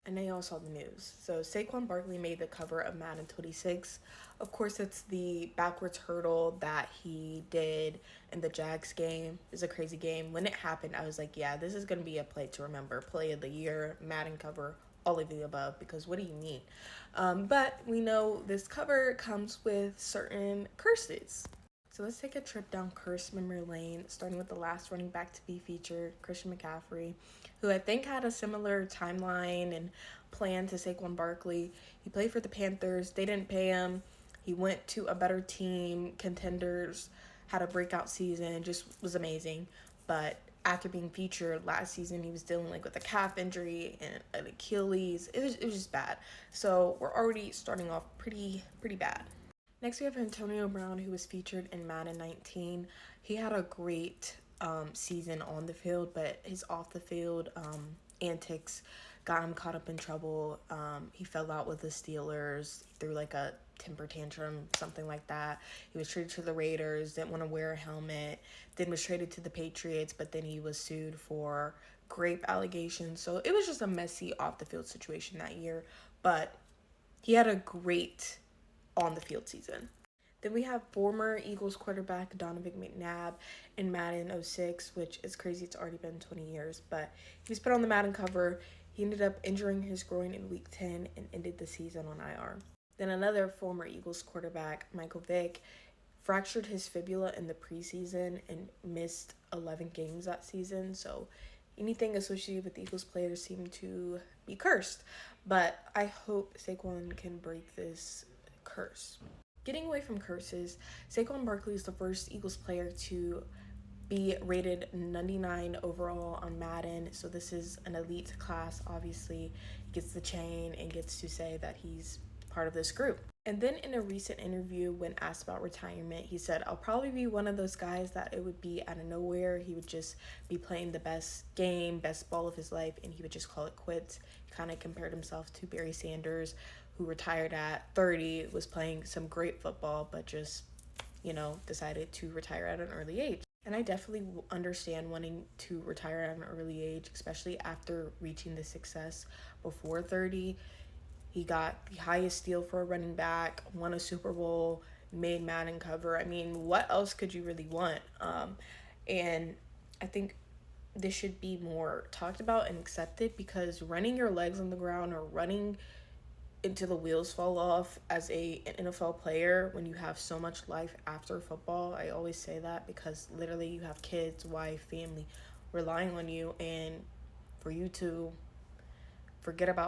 I know y'all saw the news. So Saquon Barkley made the cover of Madden 26. Of course, it's the backwards hurdle that he did in the Jags game. It was a crazy game. When it happened, I was like, yeah, this is going to be a play to remember. Play of the year, Madden cover, all of the above, because what do you mean? But we know this cover comes with certain curses. So let's take a trip down curse memory lane, starting with the last running back to be featured, Christian McCaffrey, who I think had a similar timeline and plan to Saquon Barkley. He played for the Panthers. They didn't pay him. He went to a better team, contenders, had a breakout season, just was amazing. But after being featured last season, he was dealing like with a calf injury and an Achilles. It was just bad. So we're already starting off pretty bad. Next, we have Antonio Brown, who was featured in Madden 19. He had a great season on the field, but his off the field antics got him caught up in trouble. He fell out with the Steelers, threw like a temper tantrum, something like that. He was traded to the Raiders, didn't want to wear a helmet, then was traded to the Patriots, but then he was sued for rape allegations. So it was just a messy off the field situation that year, but he had a great on the field season. Then we have former Eagles quarterback Donovan McNabb in Madden 06, which is crazy. It's already been 20 years, but he was put on the Madden cover. He ended up injuring his groin in week 10 and ended the season on IR. Then another former Eagles quarterback, Michael Vick, fractured his fibula in the preseason and missed 11 games that season. So anything associated with the Eagles players seemed to be cursed. But I hope Saquon can break this curse. Getting away from curses, Saquon Barkley is the first Eagles player to be rated 99 overall on Madden. So this is an elite class, obviously. He gets the chain and gets to say that he's part of this group. And then in a recent interview, when asked about retirement, he said, I'll probably be one of those guys that it would be out of nowhere. He would just be playing the best game, best ball of his life, and he would just call it quits. Kind of compared himself to Barry Sanders, who retired at 30, was playing some great football, but just, decided to retire at an early age. And I definitely understand wanting to retire at an early age, especially after reaching the success before 30. He got the highest steal for a running back, won a Super Bowl, made Madden cover. I mean, what else could you really want? And I think this should be more talked about and accepted, because running your legs on the ground or running until the wheels fall off as an NFL player when you have so much life after football, I always say that because literally you have kids, wife, family relying on you, and for you to forget about